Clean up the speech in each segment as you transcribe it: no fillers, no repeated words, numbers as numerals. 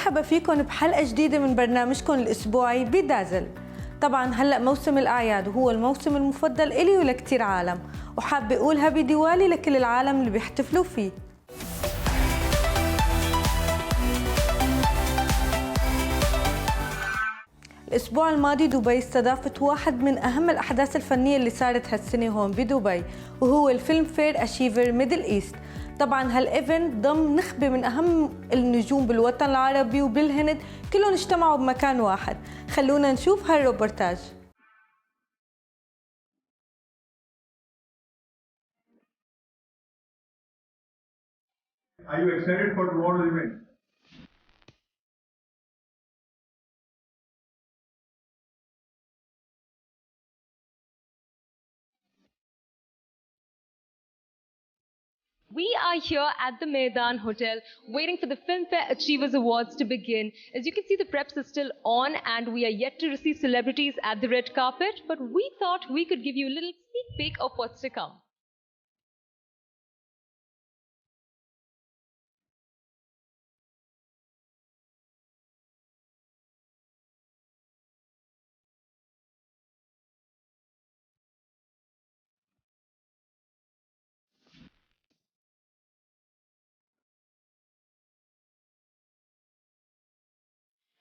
مرحبا فيكم بحلقة جديدة من برنامجكم الأسبوعي بدازل. طبعا هلأ موسم الأعياد وهو الموسم المفضل إلي ولكتير عالم، وحابة أقول هابي ديوالي لكل العالم اللي بيحتفلوا فيه. الأسبوع الماضي دبي استضافت واحد من أهم الأحداث الفنية اللي صارت هالسنة هون بدبي، وهو الفيلم فير أشيفر ميدل إيست. طبعا هالايفنت ضم نخبة من أهم النجوم بالوطن العربي وبالهند، كلهم اجتمعوا بمكان واحد. خلونا نشوف هالروبورتاج. Are you excited for tomorrow's event? We are here at the Maidan Hotel waiting for the Filmfare Achievers Awards to begin. As you can see, the preps are still on and we are yet to receive celebrities at the red carpet, but we thought we could give you a little sneak peek of what's to come.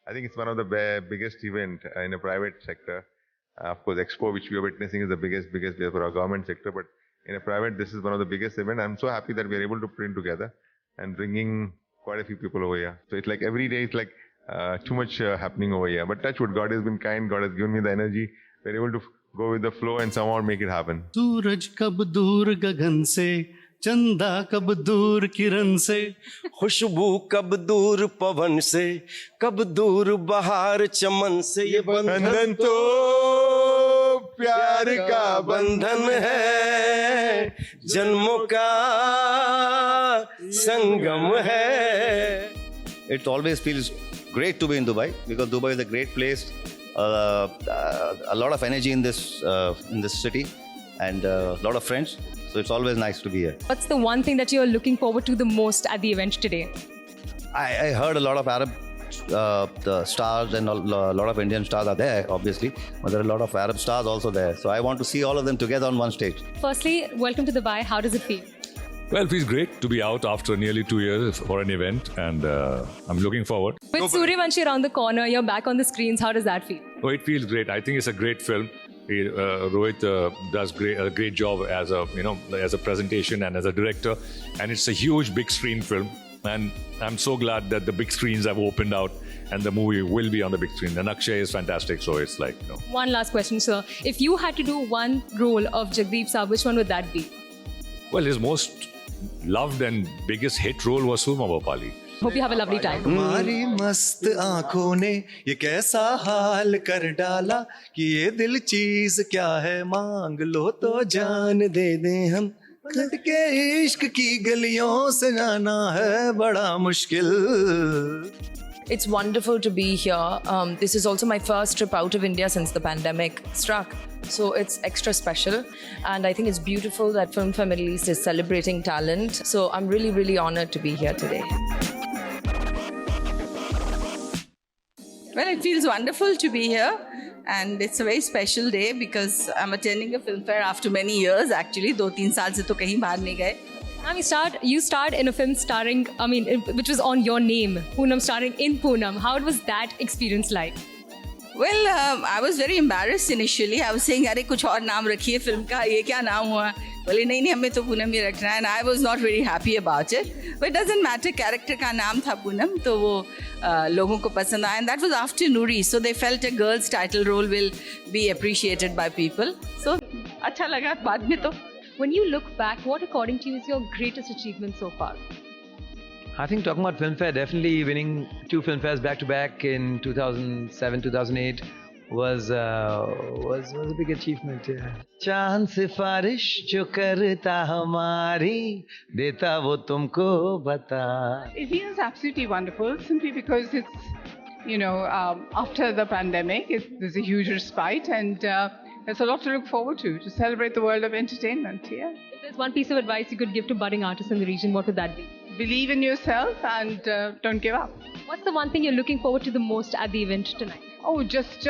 I think it's one of the biggest event in a private sector. Of course, Expo, which we are witnessing, is the biggest for our government sector. But in a private, this is one of the biggest event. I'm so happy that we are able to put in together and bringing quite a few people over here. So it's like every day, it's like too much happening over here. But touch wood, God has been kind. God has given me the energy. We're able to go with the flow and somehow make it happen. सूरज कब दूर गगन से, चंदा कब दूर किरण से, खुशबू कब दूर पवन से, कब दूर बहार चमन से। ये बंधन तो प्यार का बंधन है, जन्मों का संगम है। It always feels great to be in Dubai because Dubai is a great place. A lot of energy in this city and a lot of friends. So it's always nice to be here. What's the one thing that you're looking forward to the most at the event today? I heard a lot of Arab the stars and a lot of Indian stars are there, obviously. But there are a lot of Arab stars also there. So I want to see all of them together on one stage. Firstly, welcome to Dubai. How does it feel? Well, it feels great to be out after nearly 2 years for an event, and I'm looking forward. With Suryavanshi around the corner, you're back on the screens. How does that feel? Oh, it feels great. I think it's a great film. Rohit does a great job as a presentation and as a director, and it's a huge big screen film. And I'm so glad that the big screens have opened out and the movie will be on the big screen. And Akshay is fantastic, so it's like, One last question, sir. If you had to do one role of Jagdeep Saab, which one would that be? Well, his most loved and biggest hit role was Surma Bhopali. Hope you have a lovely time. हमारी मस्त आंखों ने ये कैसा हाल कर डाला कि ये दिल चीज क्या है, मांग लो तो जान दे दें हम, कट के इश्क की गलियों से जाना है बड़ा मुश्किल. It's wonderful to be here. This is also my first trip out of India since the pandemic struck. So it's extra special. And I think it's beautiful that Filmfare Middle East is celebrating talent. So I'm really, really honored to be here today. Well, it feels wonderful to be here. And it's a very special day because I'm attending a Filmfare after many years actually. 2-3 साल से तो कहीं बाहर नहीं गए. You starred in a film which was on your name, Poonam, starring in Poonam. How was that experience like? Well, I was very embarrassed initially. I was saying, अरे कुछ और नाम रखिए फिल्म का, ये क्या नाम हुआ? बोले नहीं हमें तो पूनम ही रखना है. And I was not very happy about it. But it doesn't matter, character का नाम था पूनम, तो वो लोगों को पसंद आया. And that was after Nuri, so they felt a girl's title role will be appreciated by people. So अच्छा लगा बाद में तो. When you look back, what according to you is your greatest achievement so far? I think talking about Filmfare, definitely winning 2 Filmfares back to back in 2007, 2008 was a big achievement. Yeah. चांद सिफारिश जो करता हमारी देता वो तुमको बता. It feels absolutely wonderful simply because it's after the pandemic there's a huge respite and there's a lot to look forward to celebrate the world of entertainment. Yeah. If there's one piece of advice you could give to budding artists in the region, what would that be? believe in yourself and don't give up. What's the one thing you're looking forward to the most at the event tonight? Oh, just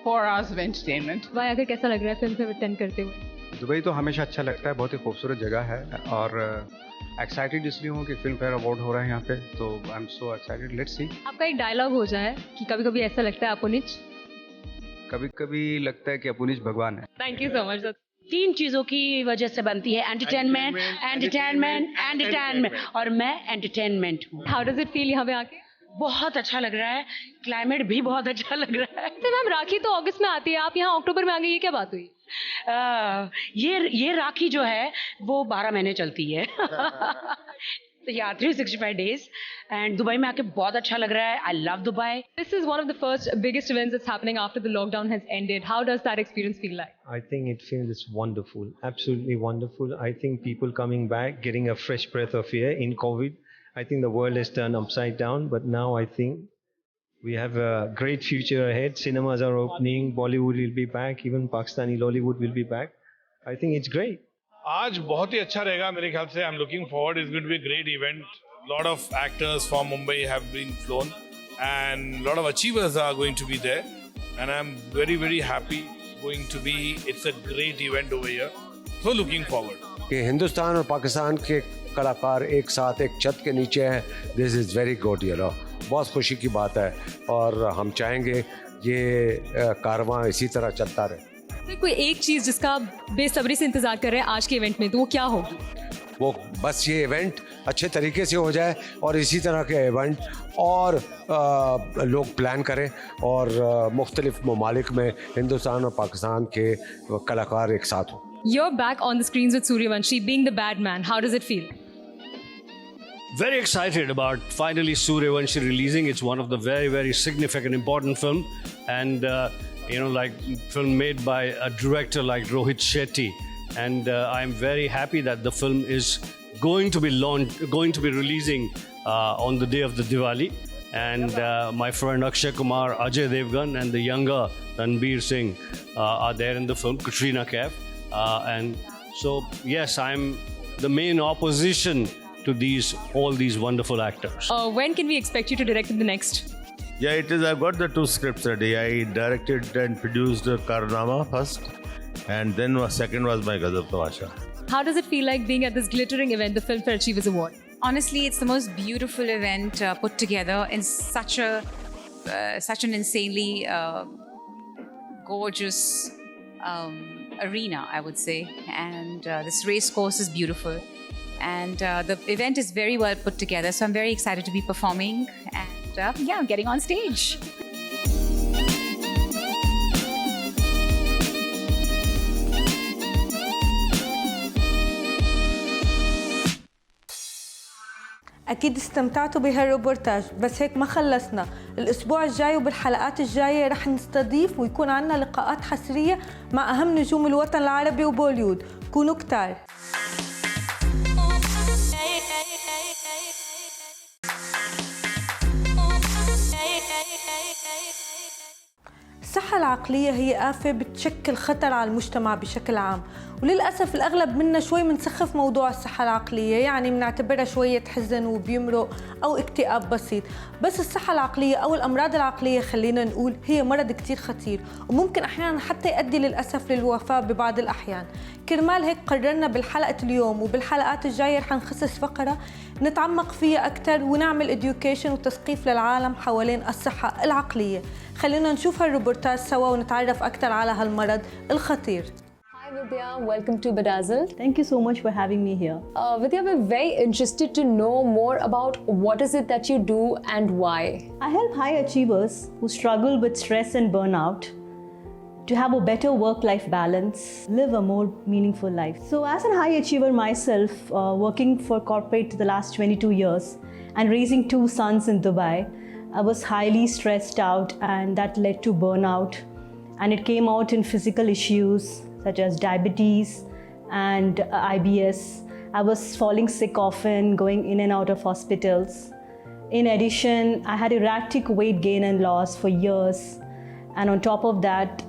4 hours of entertainment. भाई आखिर कैसा लग रहा है film fair attend करते हुए? Dubai तो हमेशा अच्छा लगता है, बहुत ही खूबसूरत जगह है और एक्साइटेड इसलिए हूँ कि फिल्म फेयर अवार्ड हो रहा है यहाँ पे, तो I am so excited, let's see. आपका एक डायलॉग हो जाए कि कभी कभी ऐसा लगता है अपुनिच। कभी कभी लगता है कि अपुनिच भगवान है। Thank you so much. 3 चीजों की वजह से बनती है, एंटरटेनमेंट, एंटरटेनमेंट, एंटरटेनमेंट, और मैं एंटरटेनमेंट हूँ। हाउ डज इट फील यहाँ पे आके? बहुत अच्छा लग रहा है, क्लाइमेट भी बहुत अच्छा लग रहा है। तो मैम राखी तो अगस्त में आती है, आप यहाँ अक्टूबर में आ गई, ये क्या बात हुई? ये राखी जो है वो 12 महीने चलती है। तो या 365 days, एंड दुबई में आके बहुत अच्छा लग रहा है। I love Dubai. This is one of the first biggest events that's happening after the lockdown has ended. How does that experience feel like? I think it feels wonderful, absolutely wonderful. I think people coming back, getting a fresh breath of air in COVID. I think the world has turned upside down, but now I think we have a great future ahead. Cinemas are opening, Bollywood will be back, even Pakistani Lollywood will be back. I think it's great. आज बहुत ही अच्छा रहेगा मेरे ख्याल से। I'm looking forward. It's going to be a great event. Lot of actors from Mumbai have been flown, and lot of achievers are going to be there. And I'm very, very happy going to be. It's a great event over here. So looking forward. कि हिंदुस्तान और पाकिस्तान के कलाकार एक साथ एक छत के नीचे हैं, this is very good, you know, बहुत खुशी की बात है और हम चाहेंगे ये कारवां इसी तरह चलता रहे। तो कोई एक चीज़ जिसका आप बेसब्री से इंतजार कर रहे हैं आज के इवेंट में, तो वो क्या होगी? वो बस ये इवेंट अच्छे तरीके से हो जाए और इसी तरह के इवेंट और लोग प्लान करें और मुख्तलिफ ममालिक में हिंदुस्तान और पाकिस्तान के कलाकार एक साथ हों। You're back on the screens with Suryavanshi being the bad man. How does it feel? Very excited about finally Suryavanshi releasing. It's one of the very, very significant, important film, and like film made by a director like Rohit Shetty. And I'm very happy that the film is going to be releasing on the day of the Diwali. And my friend Akshay Kumar, Ajay Devgan, and the younger Ranbir Singh are there in the film. Katrina Kaif. And so, yes, I'm the main opposition to all these wonderful actors. When can we expect you to direct the next? Yeah, it is. I've got the 2 scripts ready. I directed and produced Karnama first, and then second was my Ghazab Tamasha. How does it feel like being at this glittering event, the Filmfare Achievers Award? Honestly, it's the most beautiful event put together in such an insanely gorgeous arena, I would say. And this race course is beautiful. And the event is very well put together. So I'm very excited to be performing. And I'm getting on stage. أكيد استمتعتوا بهالروبورتاج، بس هيك ما خلصنا. الأسبوع الجاي وبالحلقات الجاية رح نستضيف ويكون عنا لقاءات حصرية مع أهم نجوم الوطن العربي وبوليوود. كونوا كتار. الصحة العقلية هي آفة بتشكل خطر على المجتمع بشكل عام، وللأسف الأغلب منا شوي منسخف موضوع الصحة العقلية، يعني منعتبرها شوية حزن وبيمرق أو اكتئاب بسيط. بس الصحة العقلية أو الأمراض العقلية خلينا نقول هي مرض كتير خطير، وممكن أحيانا حتى يؤدي للأسف للوفاة ببعض الأحيان. كرمال هيك قررنا بالحلقة اليوم وبالحلقات الجاية رح نخصص فقرة نتعمق فيها أكتر ونعمل education وتثقيف للعالم حوالين الصحة العقلية. خلينا نشوف هالروبورتاج سوا ونتعرف أكتر على هالمرض الخطير. Hi Vidya, welcome to Bedazzled. Thank you so much for having me here. Vidya, we're very interested to know more about what is it that you do and why. I help high achievers who struggle with stress and burnout to have a better work-life balance, live a more meaningful life. So as a high achiever myself, working for corporate the last 22 years and raising 2 sons in Dubai, I was highly stressed out and that led to burnout. And it came out in physical issues such as diabetes and IBS. I was falling sick often, going in and out of hospitals. In addition, I had erratic weight gain and loss for years. And on top of that,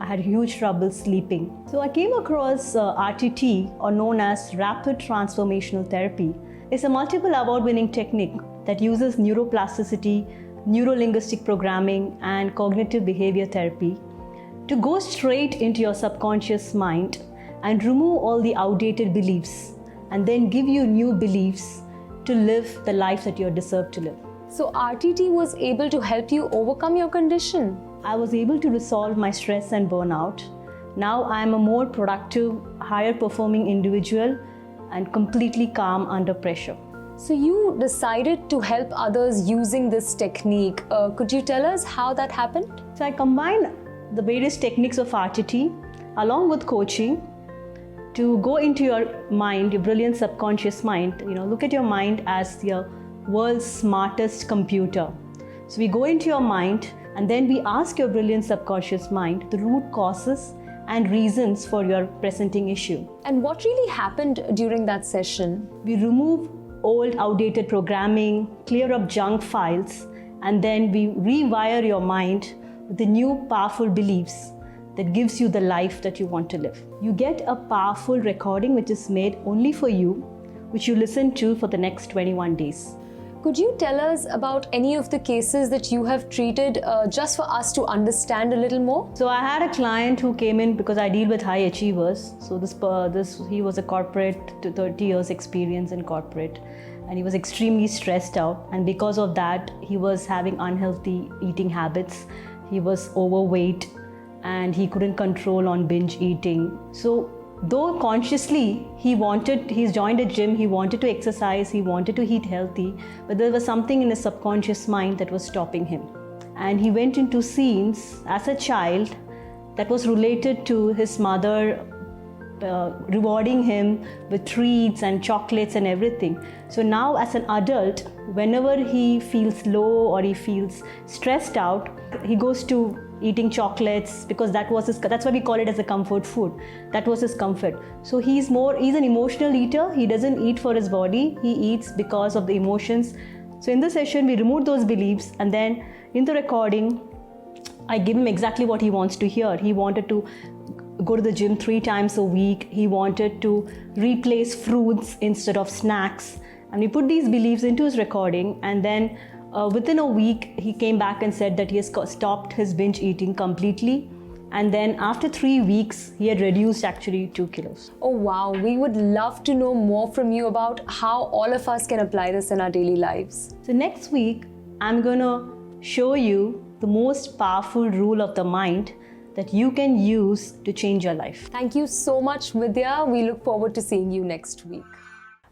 I had huge trouble sleeping. So I came across RTT, or known as Rapid Transformational Therapy. It's a multiple award-winning technique that uses neuroplasticity, neurolinguistic programming, and cognitive behavior therapy to go straight into your subconscious mind and remove all the outdated beliefs and then give you new beliefs to live the life that you deserve to live. So RTT was able to help you overcome your condition? I was able to resolve my stress and burnout. Now I am a more productive, higher performing individual and completely calm under pressure. So you decided to help others using this technique. Could you tell us how that happened? So I combine the various techniques of RTT along with coaching to go into your mind, your brilliant subconscious mind. Look at your mind as your world's smartest computer. So we go into your mind and then we ask your brilliant subconscious mind the root causes and reasons for your presenting issue. And what really happened during that session? We remove old outdated programming, clear up junk files, and then we rewire your mind with the new powerful beliefs that gives you the life that you want to live. You get a powerful recording which is made only for you, which you listen to for the next 21 days. Could you tell us about any of the cases that you have treated just for us to understand a little more? So I had a client who came in because I deal with high achievers. So he was a corporate, 30 years experience in corporate, and he was extremely stressed out. And because of that, he was having unhealthy eating habits. He was overweight and he couldn't control on binge eating. So though consciously he's joined a gym, he wanted to exercise, he wanted to eat healthy, but there was something in his subconscious mind that was stopping him. And he went into scenes as a child that was related to his mother rewarding him with treats and chocolates and everything. So now as an adult, whenever he feels low or he feels stressed out, he goes to eating chocolates because that's why we call it as a comfort food. That was his comfort. So he's an emotional eater. He doesn't eat for his body. He eats because of the emotions. So in the session, we removed those beliefs, and then in the recording, I give him exactly what he wants to hear. He wanted to go to the gym 3 times a week. He wanted to replace fruits instead of snacks. And we put these beliefs into his recording, and then within a week, he came back and said that he has stopped his binge eating completely. And then after 3 weeks, he had reduced actually 2 kilos. Oh wow, we would love to know more from you about how all of us can apply this in our daily lives. So next week, I'm gonna show you the most powerful rule of the mind that you can use to change your life. Thank you so much, Vidya. We look forward to seeing you next week.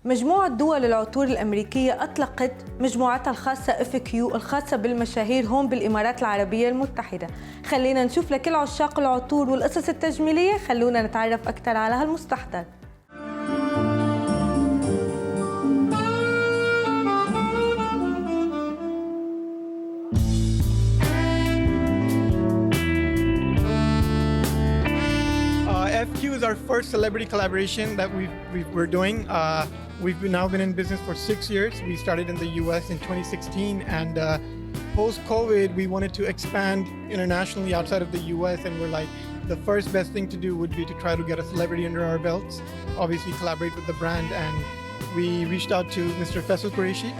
مجموعة دول العطور الأمريكية أطلقت مجموعتها الخاصة FQ الخاصة بالمشاهير هون بالإمارات العربية المتحدة. خلينا نشوف لكل عشاق العطور والقصص التجميلية، خلونا نتعرف أكثر على هالمستحضر. FQ is our first celebrity collaboration that we're doing. We've now been in business for 6 years. We started in the US in 2016, and post-COVID, we wanted to expand internationally outside of the US, and we're like, the first best thing to do would be to try to get a celebrity under our belts, obviously collaborate with the brand, and we reached out to Mr. Faisal Qureshi,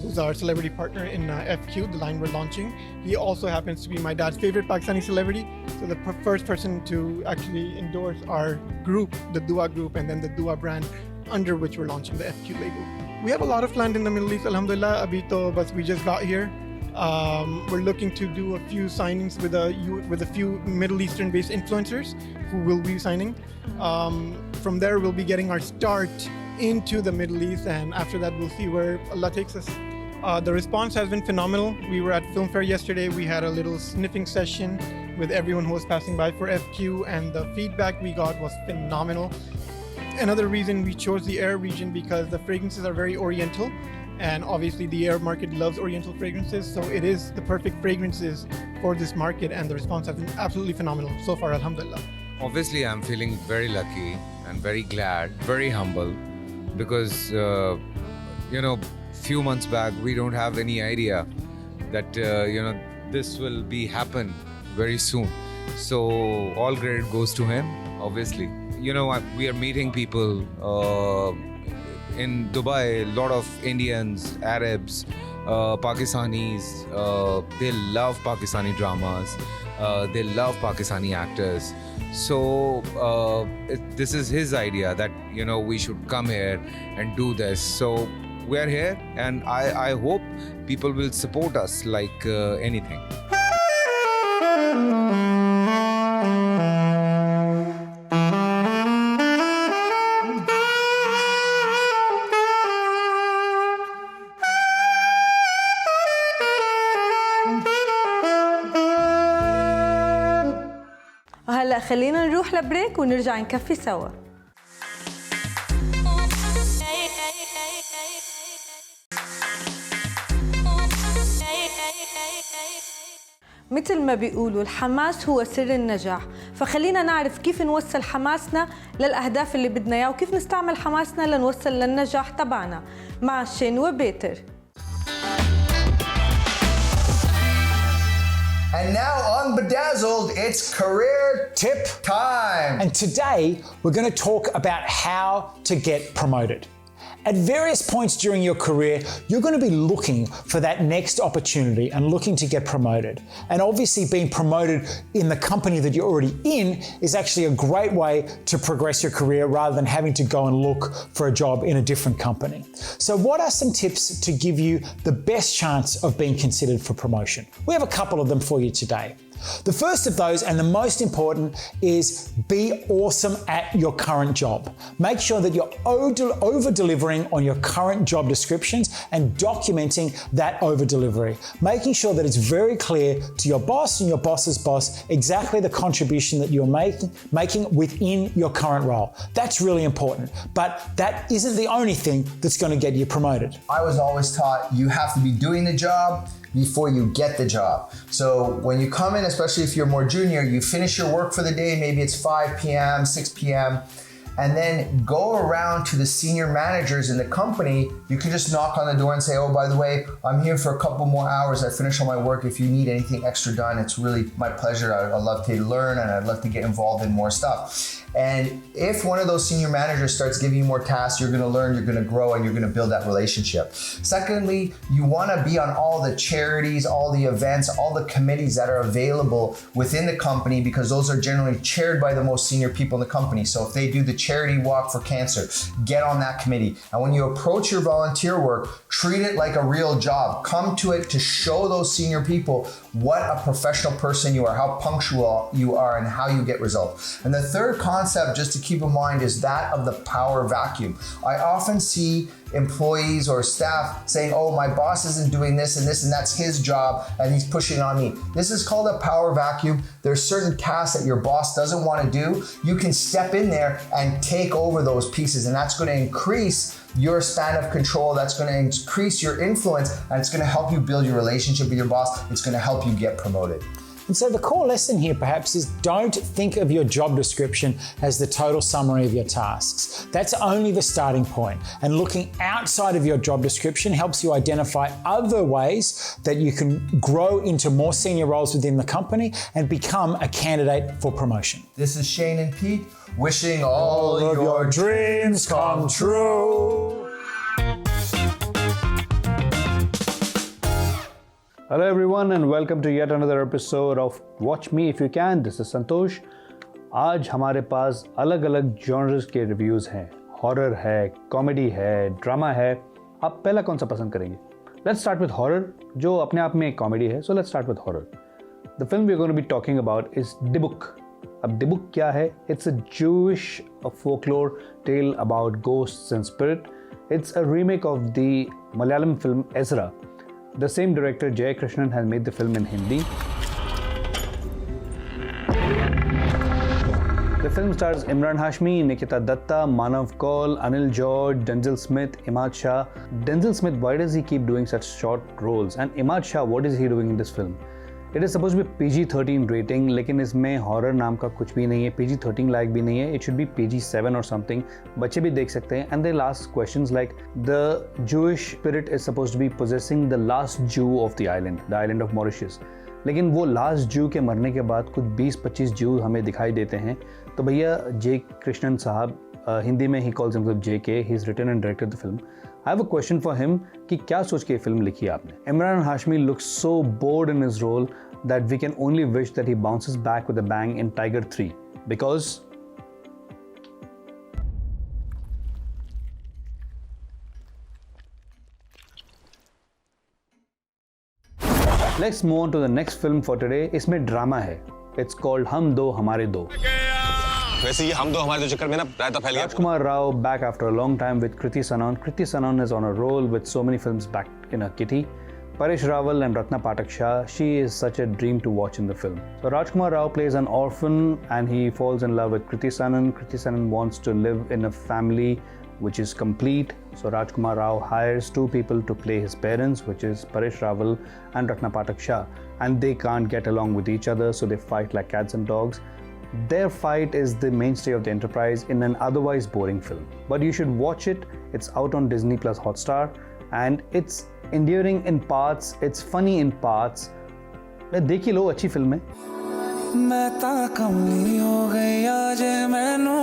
who's our celebrity partner in FQ, the line we're launching. He also happens to be my dad's favorite Pakistani celebrity, so the first person to actually endorse our group, the Dua group, and then the Dua brand under which we're launching the FQ label. We have a lot of planned in the Middle East, alhamdulillah. Abhi to bas we just got here. We're looking to do a few signings with a few Middle Eastern based influencers who will be signing. From there, we'll be getting our start into the Middle East, and after that, we'll see where Allah takes us. The response has been phenomenal. We were at Film Fair yesterday. We had a little sniffing session with everyone who was passing by for FQ, and the feedback we got was phenomenal. Another reason we chose the Air region because the fragrances are very oriental, and obviously the Air market loves oriental fragrances, so it is the perfect fragrances for this market, and the response has been absolutely phenomenal so far, alhamdulillah. Obviously, I'm feeling very lucky and very glad, very humble, because few months back we don't have any idea that this will be happen very soon. So all credit goes to him, obviously. We are meeting people in Dubai, a lot of Indians, Arabs, Pakistanis, they love Pakistani dramas. They love Pakistani actors. So this is his idea that, you know, we should come here and do this. So we're here, and I hope people will support us like anything. وهلأ خلينا نروح لبريك ونرجع نكفي سوا. مثل ما بيقولوا الحماس هو سر النجاح، فخلينا نعرف كيف نوصل حماسنا للأهداف اللي بدنا إياها وكيف نستعمل حماسنا لنوصل للنجاح تبعنا مع شين وبيتر. And now on Bedazzled, it's career tip time. And today we're going to talk about how to get promoted. At various points during your career, you're going to be looking for that next opportunity and looking to get promoted. And obviously being promoted in the company that you're already in is actually a great way to progress your career rather than having to go and look for a job in a different company. So what are some tips to give you the best chance of being considered for promotion? We have a couple of them for you today. The first of those, and the most important, is be awesome at your current job. Make sure that you're over-delivering on your current job descriptions and documenting that over-delivery. Making sure that it's very clear to your boss and your boss's boss exactly the contribution that you're making within your current role. That's really important, but that isn't the only thing that's going to get you promoted. I was always taught you have to be doing the job before you get the job. So when you come in, especially if you're more junior, you finish your work for the day, maybe it's 5 p.m., 6 p.m., and then go around to the senior managers in the company. You can just knock on the door and say, oh, by the way, I'm here for a couple more hours. I finished all my work. If you need anything extra done, it's really my pleasure. I'd love to learn and I'd love to get involved in more stuff. And if one of those senior managers starts giving you more tasks, you're going to learn, you're going to grow, and you're going to build that relationship. Secondly, you want to be on all the charities, all the events, all the committees that are available within the company, because those are generally chaired by the most senior people in the company. So if they do the charity walk for cancer, get on that committee. And when you approach your volunteer work, treat it like a real job. Come to it to show those senior people what a professional person you are, how punctual you are, and how you get results. And the third concept, just to keep in mind, is that of the power vacuum. I often see employees or staff saying, oh, my boss isn't doing this and this, and that's his job, and he's pushing on me. This is called a power vacuum. There's certain tasks that your boss doesn't want to do. You can step in there and take over those pieces, and that's going to increase your span of control. That's going to increase your influence, and it's going to help you build your relationship with your boss. It's going to help you get promoted. And so the core lesson here perhaps is don't think of your job description as the total summary of your tasks. That's only the starting point. And looking outside of your job description helps you identify other ways that you can grow into more senior roles within the company and become a candidate for promotion. This is Shane and Pete wishing all of your dreams come true. Hello everyone and welcome to yet another episode of Watch Me If You Can. This is Santosh. आज हमारे पास अलग अलग genres के reviews हैं. Horror है, comedy है, drama है. आप पहला कौन सा पसंद करेंगे? Let's start with horror, जो अपने आप में एक कॉमेडी है. So let's start with horror. The film we're going to be talking about is Dybbuk. अब Dybbuk क्या है? It's a Jewish folklore tale about ghosts and spirit. It's a remake of the Malayalam film Ezra. The same director, Jay Krishnan, has made the film in Hindi. The film stars Imran Hashmi, Nikita Datta, Manav Kaul, Anil George, Denzel Smith, Imad Shah. Denzel Smith, why does he keep doing such short roles? And Imad Shah, what is he doing in this film? It is supposed to be PG-13 rating, लेकिन इसमें horror नाम का कुछ भी नहीं है, PG-13 लायक भी नहीं है. It should be PG-7 or something. बच्चे भी देख सकते हैं. And they'll ask questions like, the Jewish spirit is supposed to be possessing the last Jew of the island of Mauritius. लेकिन वो लास्ट Jew के मरने के बाद कुछ 20-25 Jew हमें दिखाई देते हैं. तो भैया जे कृष्णन साहब हिंदी में he calls himself JK. He's written and directed the film. I have a question for him कि क्या सोच के फिल्म लिखी आपने? Imran Hashmi looks so bored in his role that we can only wish that he bounces back with a bang in Tiger 3 because let's move on to the next film for today. इसमें drama है. It's called हम दो हमारे दो. वैसे ये हम दो हमारे दो चक्कर में ना रायता फैल गया. Rajkumar Rao back after a long time with Kriti Sanon. Kriti Sanon is on a roll with so many films back in her kitty. Paresh Rawal and Ratna Patak Shah. She is such a dream to watch in the film. So Rajkumar Rao plays an orphan and he falls in love with Kriti Sanon. Kriti Sanon wants to live in a family which is complete. So Rajkumar Rao hires two people to play his parents, which is Paresh Rawal and Ratna Patak Shah. And they can't get along with each other, so they fight like cats and dogs. Their fight is the mainstay of the enterprise in an otherwise boring film. But you should watch it. It's out on Disney Plus Hotstar and it's endearing in parts, it's funny in parts. देखी लो, अच्छी film है. मैं ता कमली हो गई आज मैनू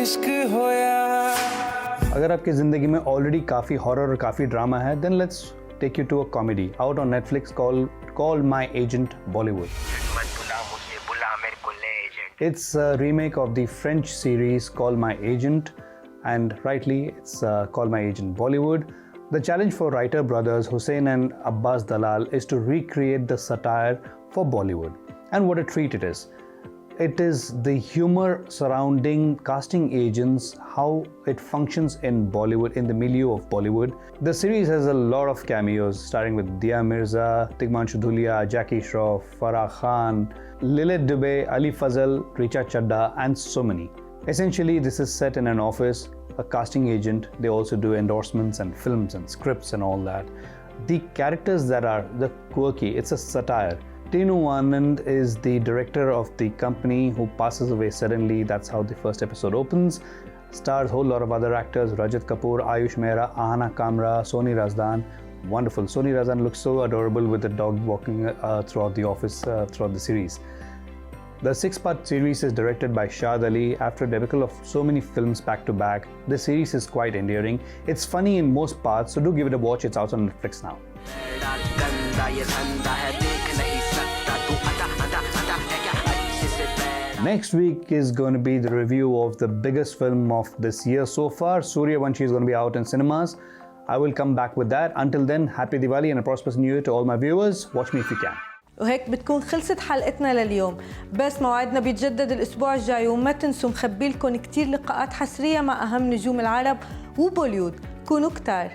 इश्क होया. अगर आपकी जिंदगी में ऑलरेडी काफी हॉरर और काफी ड्रामा है, then let's take you to a comedy out on Netflix called My Agent Bollywood. It's a remake of the French series Call My Agent, and rightly it's Call My Agent Bollywood. The challenge for writer brothers Hussain and Abbas Dalal is to recreate the satire for Bollywood. And what a treat it is. It is the humor surrounding casting agents, how it functions in Bollywood, in the milieu of Bollywood. The series has a lot of cameos starring with Dia Mirza, Tigmanshu Dhulia, Jackie Shroff, Farah Khan, Lilith Dubey, Ali Fazal, Richa Chadda, and so many. Essentially, this is set in an office, a casting agent. They also do endorsements and films and scripts and all that. The characters that are the quirky, it's a satire. Tinu Anand is the director of the company who passes away suddenly. That's how the first episode opens. Stars a whole lot of other actors: Rajat Kapoor, Ayush Mehra, Ahana Kamra, Soni Razdan. Wonderful. Soni Razdan looks so adorable with the dog walking throughout the office throughout the series. The 6-part series is directed by Shad Ali. After a debacle of so many films back to back, the series is quite endearing. It's funny in most parts, so do give it a watch. It's out on Netflix now. Next week is going to be the review of the biggest film of this year so far. Suryavanshi is going to be out in cinemas. I will come back with that. Until then, happy Diwali and a prosperous new year to all my viewers. Watch me if you can. وهيك بتكون خلصت حلقتنا لليوم، بس موعدنا بيتجدد الأسبوع الجاي، وما تنسوا مخبي لكم كتير لقاءات حصرية مع أهم نجوم العرب وبوليوود. كونوا كتار.